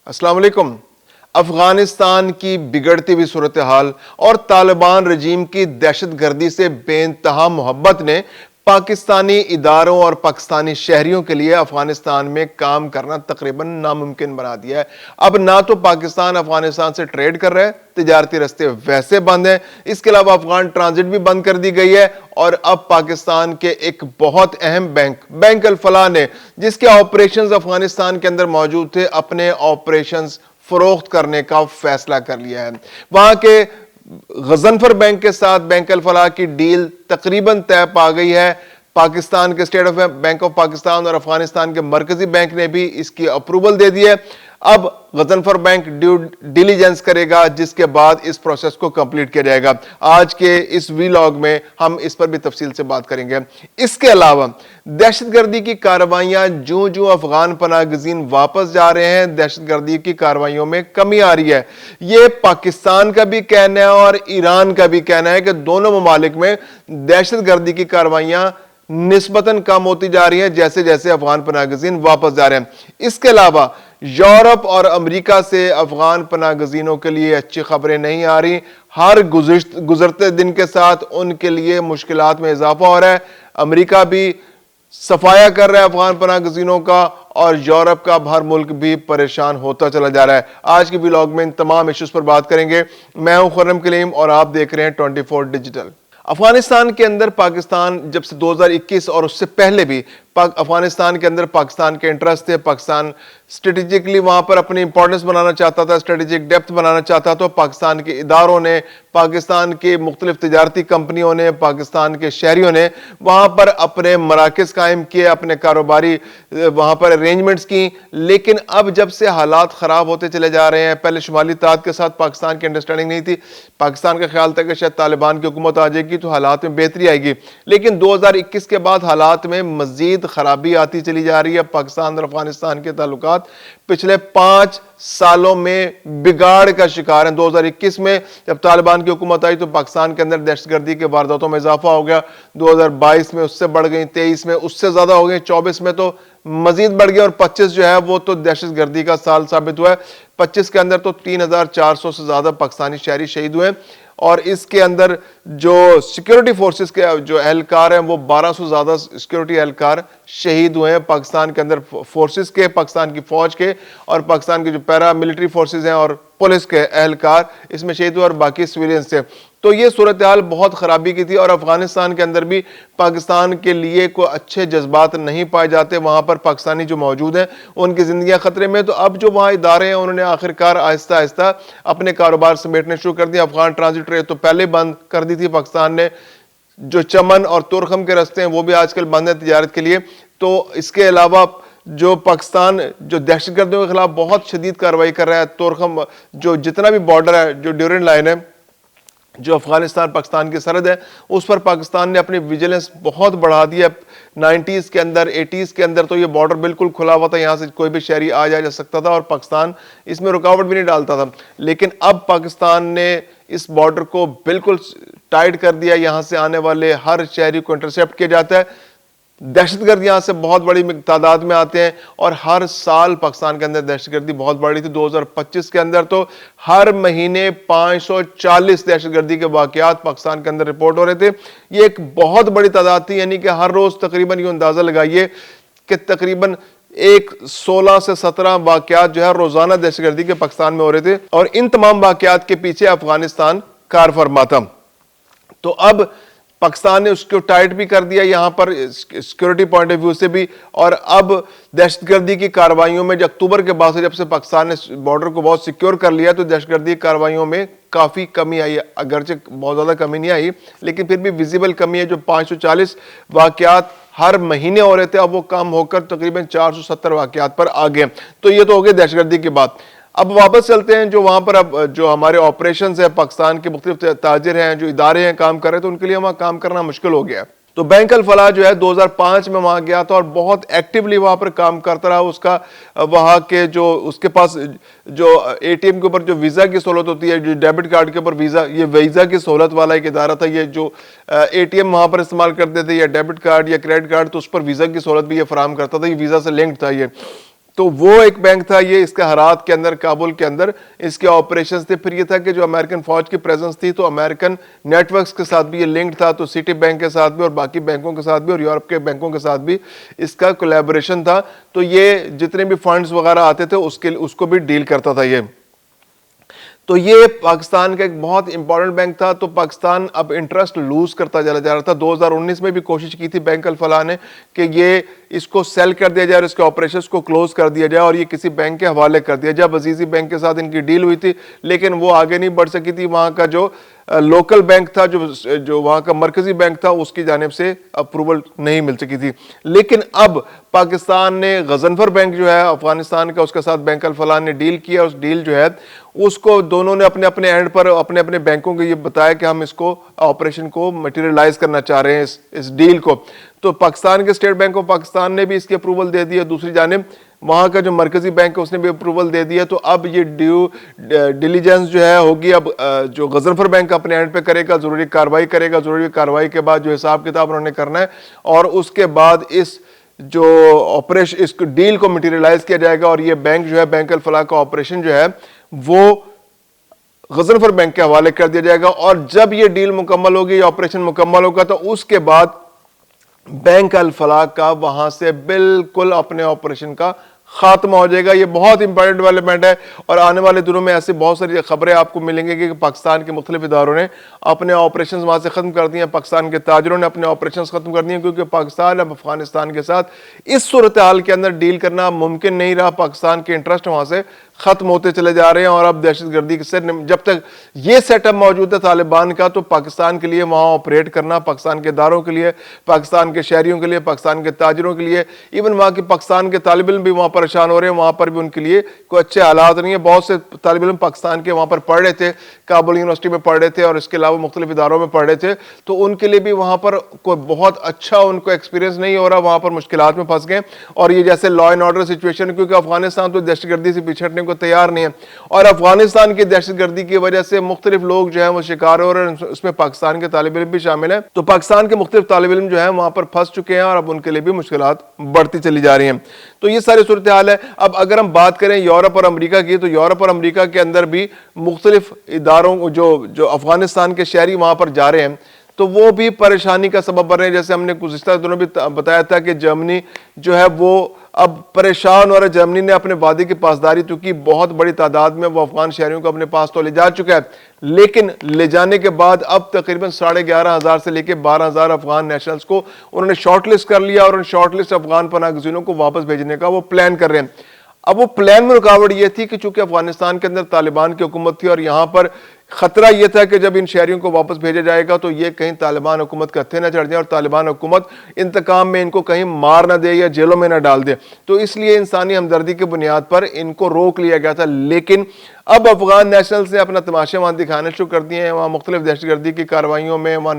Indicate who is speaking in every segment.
Speaker 1: السلام علیکم۔ افغانستان کی بگڑتی ہوئی صورتحال اور طالبان رجیم کی دہشت گردی سے بے انتہا محبت نے پاکستانی اداروں اور پاکستانی شہریوں کے لیے افغانستان میں کام کرنا تقریباً ناممکن بنا دیا ہے۔ اب نہ تو پاکستان افغانستان سے ٹریڈ کر رہا ہے، تجارتی راستے ویسے بند ہیں، اس کے علاوہ افغان ٹرانزٹ بھی بند کر دی گئی ہے، اور اب پاکستان کے ایک بہت اہم بینک الفلاح نے، جس کے آپریشنز افغانستان کے اندر موجود تھے، اپنے آپریشنز فروخت کرنے کا فیصلہ کر لیا ہے۔ وہاں کے غضنفر بینک کے ساتھ بینک الفلاح کی ڈیل تقریباً طے پا گئی ہے۔ پاکستان کے اسٹیٹ بینک آف پاکستان اور افغانستان کے مرکزی بینک نے بھی اس کی اپروول دے دی ہے۔ اب غضنفر بینک ڈیو ڈیلیجنس کرے گا، جس کے بعد اس پروسیس کو کمپلیٹ کیا جائے گا۔ آج کے اس ویلاگ میں ہم اس پر بھی تفصیل سے بات کریں گے۔ اس کے علاوہ دہشت گردی کی کارروائیاں جو افغان پناہ گزین واپس جا رہے ہیں، دہشت گردی کی کارروائیوں میں کمی آ رہی ہے۔ یہ پاکستان کا بھی کہنا ہے اور ایران کا بھی کہنا ہے کہ دونوں ممالک میں دہشت گردی کی کارروائیاں نسبتاً کم ہوتی جا رہی ہیں جیسے جیسے افغان پناہ گزین واپس جا رہے ہیں۔ اس کے علاوہ یورپ اور امریکہ سے افغان پناہ گزینوں کے لیے اچھی خبریں نہیں آ رہی۔ ہر گزرتے دن کے ساتھ ان کے لیے مشکلات میں اضافہ ہو رہا ہے۔ امریکہ بھی صفایا کر رہا ہے افغان پناہ گزینوں کا، اور یورپ کا ہر ملک بھی پریشان ہوتا چلا جا رہا ہے۔ آج کی ویلاگ میں ان تمام ایشوز پر بات کریں گے۔ میں ہوں خرم کلیم اور آپ دیکھ رہے ہیں 24 ڈیجیٹل۔ افغانستان کے اندر پاکستان جب سے 2021 اور اس سے پہلے بھی افغانستان کے اندر پاکستان کے انٹرسٹ تھے، پاکستان اسٹریٹجکلی وہاں پر اپنی امپورٹنس بنانا چاہتا تھا، اسٹریٹجک ڈیپتھ بنانا چاہتا، تو پاکستان کے اداروں نے، پاکستان کی مختلف تجارتی کمپنیوں نے، پاکستان کے شہریوں نے وہاں پر اپنے مراکز قائم کیے، اپنے کاروباری وہاں پر ارینجمنٹس کی۔ لیکن اب جب سے حالات خراب ہوتے چلے جا رہے ہیں، پہلے شمالی اتحاد کے ساتھ پاکستان کی انڈرسٹینڈنگ نہیں تھی، پاکستان کا خیال تھا کہ شاید طالبان کی حکومت آ جائے گی تو حالات میں بہتری آئے گی، لیکن 2021 کے بعد حالات میں مزید خرابی آتی چلی جا رہی ہے۔ پاکستان اور افغانستان کے تعلقات پچھلے 5 سالوں میں بگاڑ کا شکار ہیں۔ 2021 میں جب طالبان کی حکومت آئی تو پاکستان کے اندر دہشت گردی کے وارداتوں میں اضافہ ہو گیا، 2022 میں اس سے بڑھ گئی، 23 میں اس سے زیادہ ہو گئی، 24 میں تو مزید بڑھ گئی، اور 25 جو ہے وہ تو دہشت گردی کا سال ثابت ہوا ہے۔ 25 کے اندر تو 3400 سے زیادہ پاکستانی شہری شہید ہوئے، اور اس کے اندر جو سیکیورٹی فورسز کے جو اہلکار ہیں وہ 1200 سے زیادہ سیکیورٹی اہلکار شہید ہوئے ہیں پاکستان کے اندر، فورسز کے، پاکستان کی فوج کے، اور پاکستان کے جو پیرا ملٹری فورسز ہیں اور پولیس کے اہلکار اس میں شہید ہوئے، اور باقی سویلینز سے۔ تو یہ صورتحال بہت خرابی کی تھی، اور افغانستان کے اندر بھی پاکستان کے لیے کوئی اچھے جذبات نہیں پائے جاتے۔ وہاں پر پاکستانی جو موجود ہیں ان کی زندگیاں خطرے میں، تو اب جو وہاں ادارے ہیں انہوں نے آخرکار آہستہ آہستہ اپنے کاروبار سمیٹنے شروع کر دیا۔ افغان ٹرانزٹ ریٹ تو پہلے بند کر دی تھی پاکستان نے، جو چمن اور تورخم کے راستے ہیں وہ بھی آج کل بند ہیں تجارت کے لیے۔ تو اس کے علاوہ جو پاکستان جو دہشت گردوں کے خلاف بہت شدید کارروائی کر رہا ہے، تورخم جو جتنا بھی بارڈر ہے، جو ڈیورنڈ لائن ہے جو افغانستان پاکستان کی سرحد ہے، اس پر پاکستان نے اپنی ویجیلنس بہت بڑھا دی ہے۔ 90s کے اندر، 80s کے اندر تو یہ بارڈر بالکل کھلا ہوا تھا، یہاں سے کوئی بھی شہری جا سکتا تھا، اور پاکستان اس میں رکاوٹ بھی نہیں ڈالتا تھا۔ لیکن اب پاکستان نے اس بارڈر کو بالکل ٹائٹ کر دیا، یہاں سے آنے والے ہر شہری کو انٹرسیپٹ کیا جاتا ہے۔ دہشت گرد یہاں سے بہت بڑی تعداد میں آتے ہیں، اور ہر سال پاکستان کے اندر دہشت گردی بہت بڑھ رہی تھی۔ 2025 کے اندر تو ہر مہینے 540 دہشت گردی کے واقعات پاکستان کے اندر رپورٹ ہو رہے تھے۔ یہ ایک بہت بڑی تعداد تھی، یعنی کہ ہر روز تقریباً یہ اندازہ لگائیے کہ تقریباً 16 سے 17 واقعات جو ہے روزانہ دہشت گردی کے پاکستان میں ہو رہے تھے، اور ان تمام واقعات کے پیچھے افغانستان کار فرما تھا۔ تو اب پاکستان نے اس کو ٹائٹ بھی کر دیا یہاں پر سیکورٹی پوائنٹ آف ویو سے بھی، اور اب دہشت گردی کی کارروائیوں میں اکتوبر کے بعد سے جب سے پاکستان نے بارڈر کو بہت سیکیور کر لیا تو دہشت گردی کی کارروائیوں میں کافی کمی آئی، اگرچہ بہت زیادہ کمی نہیں آئی لیکن پھر بھی ویزیبل کمی ہے۔ جو 540 واقعات ہر مہینے ہو رہے تھے اب وہ کم ہو کر تقریباً 470 واقعات پر آ گئے۔ تو یہ تو ہو گئی دہشت گردی کی بات۔ اب واپس چلتے ہیں جو وہاں پر اب جو ہمارے آپریشنز ہیں، پاکستان کے مختلف تاجر ہیں، جو ادارے ہیں کام کر رہے ہیں، تو ان کے لیے وہاں کام کرنا مشکل ہو گیا ہے۔ تو بینک الفلاح جو ہے 2005 میں وہاں گیا تھا اور بہت ایکٹیولی وہاں پر کام کرتا رہا۔ اس کا وہاں کے جو اس کے پاس جو اے ٹی ایم کے اوپر جو ویزا کی سہولت ہوتی ہے، جو ڈیبٹ کارڈ کے اوپر ویزا، یہ ویزا کی سہولت والا ایک ادارہ تھا۔ یہ جو اے ٹی ایم وہاں پر استعمال کرتے تھے یا ڈیبٹ کارڈ یا کریڈٹ کارڈ، تو اس پر ویزا کی سہولت بھی یہ فراہم کرتا تھا، یہ ویزا سے لنکڈ تھا یہ۔ تو وہ ایک بینک تھا، یہ اس کے ہرات کے اندر، کابل کے اندر اس کے آپریشنز تھے. پھر یہ تھا کہ جو امریکن فوج کی پریزنس تھی تو امریکن نیٹ ورکس کے ساتھ بھی یہ لنکڈ تھا، تو سٹی بینک کے ساتھ بھی اور باقی بینکوں کے ساتھ بھی اور یورپ کے بینکوں کے ساتھ بھی اس کا کولیبریشن تھا. تو یہ جتنے بھی فنڈز وغیرہ آتے تھے اس کو بھی ڈیل کرتا تھا یہ. تو یہ پاکستان کا ایک بہت امپورٹنٹ بینک تھا. تو پاکستان اب انٹرسٹ لوز کرتا چلا جا رہا تھا. 2019 میں بھی کوشش کی تھی بینک الفلاح نے کہ یہ اس کو سیل کر دیا جائے اور اس کے آپریشنز کو کلوز کر دیا جائے اور یہ کسی بینک کے حوالے کر دیا جائے. عزیزی بینک کے ساتھ ان کی ڈیل ہوئی تھی لیکن وہ آگے نہیں بڑھ سکی تھی. وہاں کا جو لوکل بینک تھا، جو وہاں کا مرکزی بینک تھا، اس کی جانب سے اپروول نہیں مل سکی تھی. لیکن اب پاکستان نے غضنفر بینک جو ہے افغانستان کا، اس کے ساتھ بینک الفلاح نے ڈیل کیا. اس ڈیل جو ہے اس کو دونوں نے اپنے اپنے اینڈ پر اپنے اپنے بینکوں کو یہ بتایا کہ ہم اس کو آپریشن کو مٹیریلائز کرنا چاہ رہے ہیں اس ڈیل کو. تو پاکستان کے اسٹیٹ بینک آف پاکستان نے بھی اس کی اپروول دے دی ہے. دوسری جانب وہاں کا جو مرکزی بینک ہے اس نے بھی اپروول دے دیا. تو اب یہ ڈیو ڈیلیجنس جو ہے ہوگی. اب جو غضنفر بینک اپنے اینڈ پہ کرے گا، ضروری کارروائی کرے گا. ضروری کارروائی کے بعد جو حساب کتاب انہوں نے کرنا ہے اور اس کے بعد اس جو آپریشن، اس ڈیل کو مٹیریلائز کیا جائے گا اور یہ بینک جو ہے، بینک الفلاح کا آپریشن جو ہے وہ غضنفر بینک کے حوالے کر دیا جائے گا. اور جب یہ ڈیل مکمل ہوگی، یہ آپریشن مکمل ہوگا، تو اس کے بعد بینک الفلاح کا وہاں سے بالکل اپنے آپریشن کا خاتمہ ہو جائے گا. یہ بہت امپورٹنٹ ڈیولپمنٹ ہے اور آنے والے دنوں میں ایسے بہت ساری خبریں آپ کو ملیں گی کہ پاکستان کے مختلف اداروں نے اپنے آپریشنز وہاں سے ختم کر دی ہیں. پاکستان کے تاجروں نے اپنے آپریشنز ختم کر دی ہیں کیونکہ پاکستان اب افغانستان کے ساتھ اس صورتحال کے اندر ڈیل کرنا ممکن نہیں رہا. پاکستان کے انٹرسٹ وہاں سے ختم ہوتے چلے جا رہے ہیں اور اب دہشت گردی سے جب تک یہ سیٹ اپ موجود ہے طالبان کا، تو پاکستان کے لیے وہاں آپریٹ کرنا، پاکستان کے اداروں کے لیے، پاکستان کے شہریوں کے لیے، پاکستان کے تاجروں کے لیے، ایون وہاں کے پاکستان کے طالب علم بھی وہاں پریشان ہو رہے ہیں. وہاں پر بھی ان کے لیے کوئی اچھے حالات نہیں ہیں. بہت سے طالب علم پاکستان کے وہاں پر پڑھ رہے تھے، کابل یونیورسٹی میں پڑھ رہے تھے اور اس کے علاوہ مختلف اداروں میں پڑھ رہے تھے. تو ان کے لیے بھی وہاں پر کوئی بہت اچھا ان کو ایکسپیرینس نہیں ہو رہا. وہاں پر مشکلات میں پھنس گئے اور یہ جیسے لا اینڈ آرڈر سچویشن، کیونکہ افغانستان تو دہشت گردی سے پیچھے ہٹنے کو تیار نہیں ہے اور افغانستان کی دہشت گردی کی وجہ سے مختلف لوگ جو ہیں وہ شکار ہو رہے ہیں. اس میں پاکستان کے طالب علم بھی شامل ہیں. تو پاکستان کے مختلف طالب علم جو ہیں وہاں پر پھنس چکے ہیں اور اب ان کے لیے بھی مشکلات بڑھتی چلی جا رہی ہیں. تو یہ ساری صورتحال ہے. اب اگر ہم بات کریں یورپ اور امریکہ کی، تو یورپ اور امریکہ کے اندر بھی مختلف اداروں جو افغانستان کے شہری وہاں پر جا رہے ہیں تو وہ بھی پریشانی کا سبب بن رہے ہیں. جیسے ہم نے گزشتہ دنوں بھی بتایا تھا کہ جرمنی جو ہے وہ اب پریشان ہو رہا ہے. جرمنی نے اپنے وعدے کی پاسداری تو کی، بہت بڑی تعداد میں وہ افغان شہریوں کو اپنے پاس تو لے جا چکا ہے، لیکن لے جانے کے بعد اب تقریباً 11,500 سے لے کے 12,000 افغان نیشنلز کو انہوں نے شارٹ لسٹ کر لیا اور ان شارٹ لسٹ افغان پناہ گزینوں کو واپس بھیجنے کا وہ پلان کر رہے ہیں. اب وہ پلان میں رکاوٹ یہ تھی کہ چونکہ افغانستان کے اندر طالبان کی حکومت تھی اور یہاں پر خطرہ یہ تھا کہ جب ان شہریوں کو واپس بھیجا جائے گا تو یہ کہیں طالبان حکومت کے ہتھے نہ چڑھ جائیں اور طالبان حکومت انتقام میں ان کو کہیں مار نہ دے یا جیلوں میں نہ ڈال دے. تو اس لیے انسانی ہمدردی کی بنیاد پر ان کو روک لیا گیا تھا. لیکن اب افغان نیشنلز نے اپنا تماشے وہاں دکھانے شروع کر دیے ہیں. وہاں مختلف دہشت گردی کی کارروائیوں میں، وہاں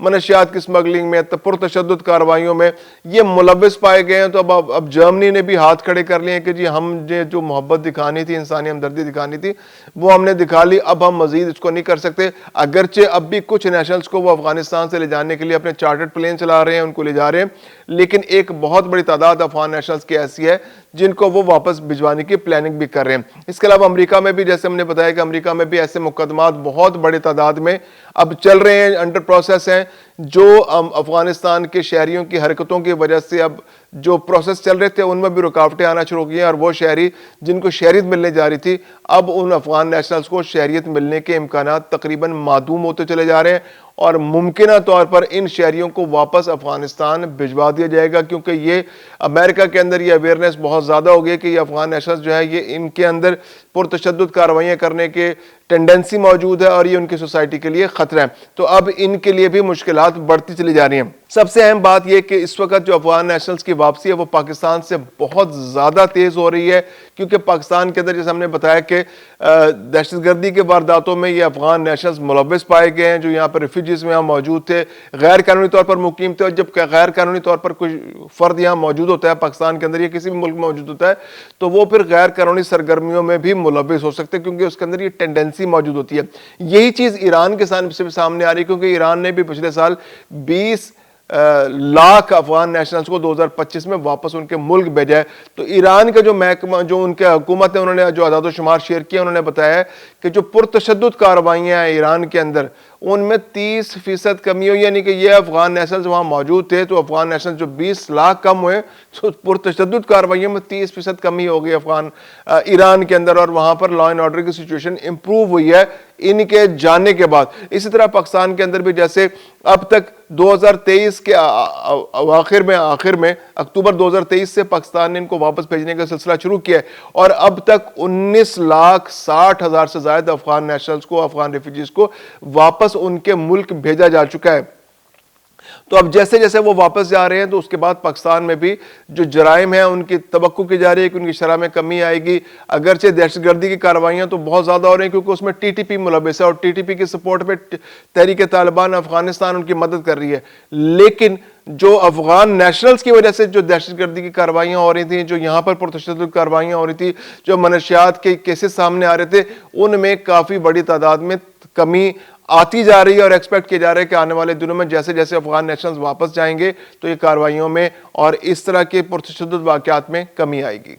Speaker 1: منشیات کی سمگلنگ میں، پرتشدد کارروائیوں میں یہ ملوث پائے گئے ہیں. تو اب جرمنی نے بھی ہاتھ کھڑے کر لیے ہیں کہ جی ہم نے جو محبت دکھانی تھی، انسانی ہمدردی دکھانی تھی، وہ ہم نے دکھا لی، اب ہم مزید اس کو نہیں کر سکتے. اگرچہ اب بھی کچھ نیشنلز کو وہ افغانستان سے لے جانے کے لیے اپنے چارٹرڈ پلین چلا رہے ہیں، ان کو لے جا رہے ہیں، لیکن ایک بہت بڑی تعداد افغان نیشنلز کی ایسی ہے جن کو وہ واپس بھجوانے کی پلاننگ بھی کر رہے ہیں. اس کے علاوہ امریکہ میں بھی، جیسے ہم نے بتایا کہ امریکہ میں بھی ایسے مقدمات بہت بڑی تعداد میں اب چل رہے ہیں، انڈر پروسیس ہیں، جو افغانستان کے شہریوں کی حرکتوں کی وجہ سے اب جو پروسیس چل رہے تھے ان میں بھی رکاوٹیں آنا شروع ہو گئی ہیں اور وہ شہری جن کو شہریت ملنے جا رہی تھی اب ان افغان نیشنلز کو شہریت ملنے کے امکانات تقریباً معدوم ہوتے چلے جا رہے ہیں اور ممکنہ طور پر ان شہریوں کو واپس افغانستان بھجوا دیا جائے گا. کیونکہ یہ امریکہ کے اندر یہ اویئرنیس بہت زیادہ ہو گئی کہ یہ افغان نیشنلز جو ہے یہ ان کے اندر پرتشدد کارروائیاں کرنے کے ٹینڈنسی موجود ہے اور یہ ان کی سوسائٹی کے لیے خطرہ ہے. تو اب ان کے لیے بھی مشکلات بڑھتی چلی جا رہی ہیں. سب سے اہم بات یہ کہ اس وقت جو افغان نیشنلز کی واپسی ہے وہ پاکستان سے بہت زیادہ تیز ہو رہی ہے کیونکہ پاکستان کے اندر جیسے ہم نے بتایا کہ دہشت گردی کے وارداتوں میں یہ افغان نیشنلز ملوث پائے گئے ہیں جو یہاں پر ریفیوجیز میں موجود تھے، غیر قانونی طور پر مقیم تھے. اور جب غیر قانونی طور پر کوئی فرد یہاں موجود ہوتا ہے پاکستان کے اندر یا کسی بھی ملک میں موجود ہوتا ہے تو وہ پھر غیر قانونی سرگرمیوں میں بھی ملوث ہو سکتے ہیں کیونکہ اس کے اندر یہ ٹینڈنسی موجود ہوتی ہے. یہی چیز ایران کے سامنے آ رہی ہے کیونکہ ایران نے بھی پچھلے سال 20 لاکھ افغان نیشنلز کو 2025 میں واپس ان کے ملک بھیجا ہے۔ تو ایران کا جو محکمہ، جو ان کے حکومت ہے، انہوں نے جو اعداد و شمار شیئر کیا، انہوں نے بتایا ہے کہ جو پرتشدد کارروائیاں ہیں ایران کے اندر، ان میں 30% کمی ہوئی، یعنی کہ یہ افغان نیشنلز وہاں موجود تھے تو افغان نیشنلز جو 20 لاکھ کم ہوئے، تو پرتشدد کارروائیوں میں 30% کمی ہو گئی ایران کے اندر، اور وہاں پر لا اینڈ آرڈر کی سچویشن امپروو ہوئی ہے ان کے جانے کے بعد۔ اسی طرح پاکستان کے اندر بھی جیسے اب تک 2023 کے آخر میں اکتوبر 2023 سے پاکستان نے ان کو واپس بھیجنے کا سلسلہ شروع کیا ہے، اور اب تک 19,60,000 سے زائد افغان نیشنلز کو، افغان ریفیوجیز کو واپس ان کے ملک بھیجا جا چکا ہے۔ تو اب جیسے جیسے وہ واپس جا رہے ہیں تو اس کے بعد پاکستان میں بھی جو جرائم ہیں ان کی توقع کی جا رہی ہے کہ ان کی شرح میں کمی آئے گی، اگرچہ دہشت گردی کی کارروائیاں تو بہت زیادہ ہو رہی ہیں کیونکہ اس میں ٹی ٹی پی ملوث ہے، اور ٹی ٹی پی کی سپورٹ میں تحریک طالبان افغانستان ان کی مدد کر رہی ہے، لیکن جو افغان نیشنلز کی وجہ سے جو دہشت گردی کی کارروائیاں ہو رہی تھیں، جو یہاں پر پرتشدد کارروائیاں ہو رہی تھی، جو منشیات کے کیسز سامنے آ رہے تھے، ان میں کافی بڑی تعداد میں کمی آتی جا رہی ہے، اور ایکسپیکٹ کیا جا رہا ہے کہ آنے والے دنوں میں جیسے جیسے افغان نیشنلز واپس جائیں گے تو یہ کارروائیوں میں اور اس طرح کے پرتشدد واقعات میں کمی آئے گی۔